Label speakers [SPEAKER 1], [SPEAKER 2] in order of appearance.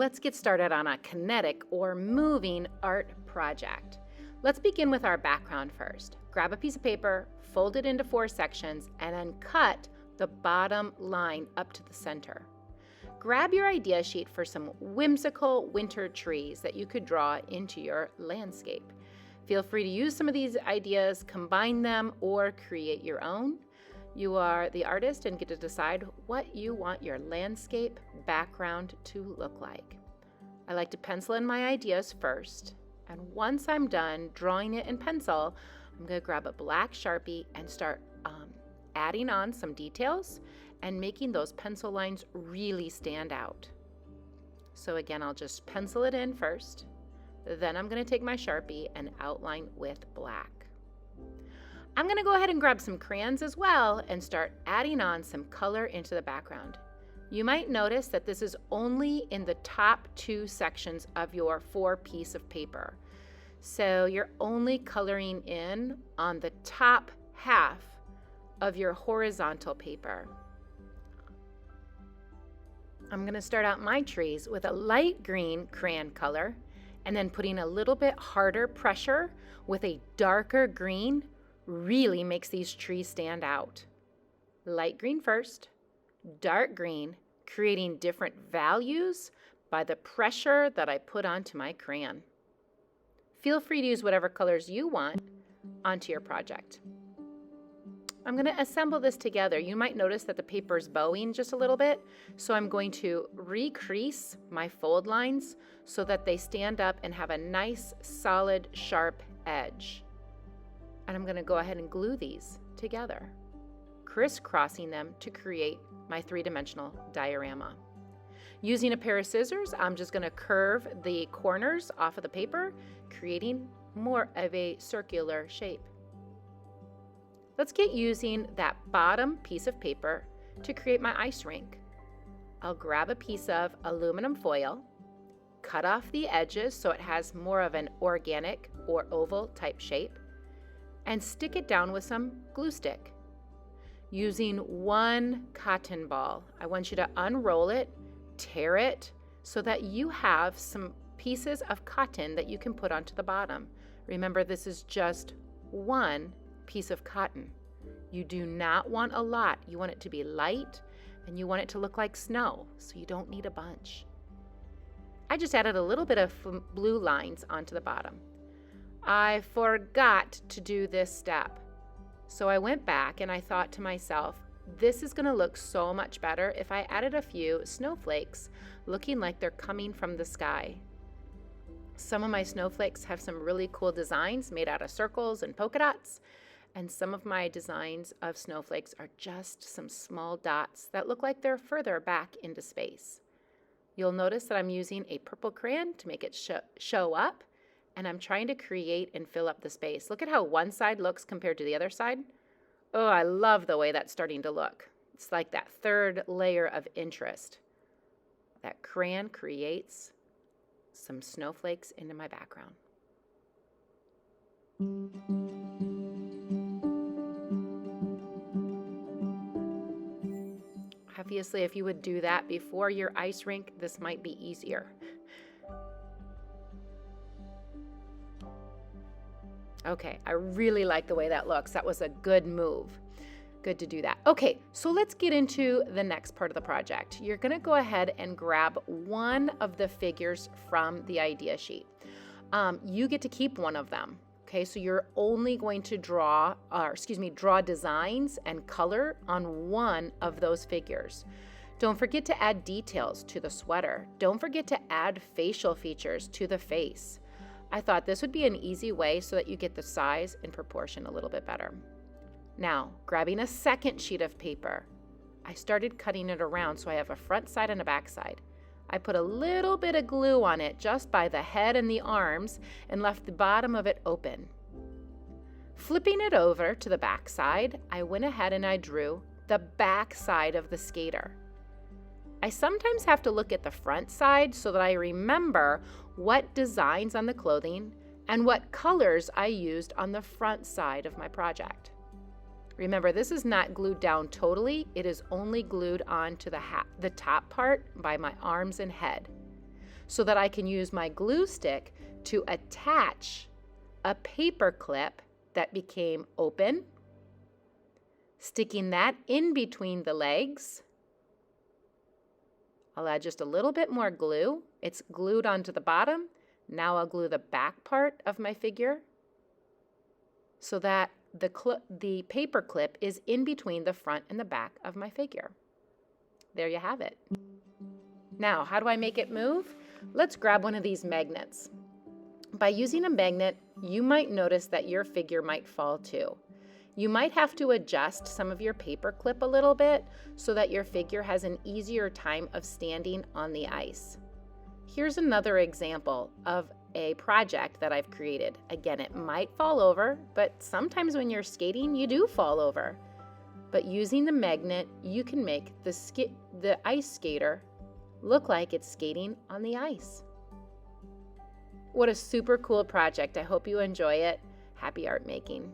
[SPEAKER 1] let's get started on a kinetic or moving art project. Let's begin with our background first. Grab a piece of paper, fold it into 4 sections, and then cut the bottom line up to the center. Grab your idea sheet for some whimsical winter trees that you could draw into your landscape. Feel free to use some of these ideas, combine them, or create your own. You are the artist and get to decide what you want your landscape background to look like. I like to pencil in my ideas first, and once I'm done drawing it in pencil, I'm going to grab a black Sharpie and start adding on some details and making those pencil lines really stand out. So again, I'll just pencil it in first. Then I'm going to take my Sharpie and outline with black. I'm going to go ahead and grab some crayons as well and start adding on some color into the background. You might notice that this is only in the top 2 sections of your 4-piece of paper. So you're only coloring in on the top half of your horizontal paper. I'm going to start out my trees with a light green crayon color and then putting a little bit harder pressure with a darker green really makes these trees stand out. Light green first, dark green, creating different values by the pressure that I put onto my crayon. Feel free to use whatever colors you want onto your project. I'm going to assemble this together. You might notice that the paper is bowing just a little bit, so I'm going to recrease my fold lines so that they stand up and have a nice, solid, sharp edge. And I'm going to go ahead and glue these together, crisscrossing them to create my 3-dimensional diorama. Using a pair of scissors, I'm just going to curve the corners off of the paper, creating more of a circular shape. Let's get using that bottom piece of paper to create my ice rink. I'll grab a piece of aluminum foil, cut off the edges so it has more of an organic or oval type shape, and stick it down with some glue stick. Using 1 cotton ball, I want you to unroll it, tear it, so that you have some pieces of cotton that you can put onto the bottom. Remember, this is just 1 piece of cotton. You do not want a lot. You want it to be light, and you want it to look like snow, so you don't need a bunch. I just added a little bit of blue lines onto the bottom. I forgot to do this step. So I went back and I thought to myself, this is going to look so much better if I added a few snowflakes looking like they're coming from the sky. Some of my snowflakes have some really cool designs made out of circles and polka dots, and some of my designs of snowflakes are just some small dots that look like they're further back into space. You'll notice that I'm using a purple crayon to make it show up, and I'm trying to create and fill up the space. Look at how one side looks compared to the other side. Oh, I love the way that's starting to look. It's like that 3rd layer of interest. That crayon creates some snowflakes into my background. Obviously, if you would do that before your ice rink, this might be easier. Okay, I really like the way that looks. That was a good move. Good to do that. Okay, so let's get into the next part of the project. You're going to go ahead and grab one of the figures from the idea sheet. You get to keep one of them. Okay, so you're only going to draw designs and color on one of those figures. Don't forget to add details to the sweater. Don't forget to add facial features to the face. I thought this would be an easy way so that you get the size and proportion a little bit better. Now, grabbing a second sheet of paper, I started cutting it around so I have a front side and a back side. I put a little bit of glue on it just by the head and the arms and left the bottom of it open. Flipping it over to the back side, I went ahead and I drew the back side of the skater. I sometimes have to look at the front side so that I remember what designs on the clothing and what colors I used on the front side of my project. Remember, this is not glued down totally. It is only glued onto the top part by my arms and head. so that I can use my glue stick to attach a paper clip that became open, sticking that in between the legs. I'll add just a little bit more glue. It's glued onto the bottom. Now I'll glue the back part of my figure so that the paper clip is in between the front and the back of my figure. There you have it. Now, how do I make it move? Let's grab one of these magnets. By using a magnet, you might notice that your figure might fall too. You might have to adjust some of your paper clip a little bit so that your figure has an easier time of standing on the ice. Here's another example of a project that I've created. Again, it might fall over, but sometimes when you're skating, you do fall over. But using the magnet, you can make the ice skater look like it's skating on the ice. What a super cool project. I hope you enjoy it. Happy art making.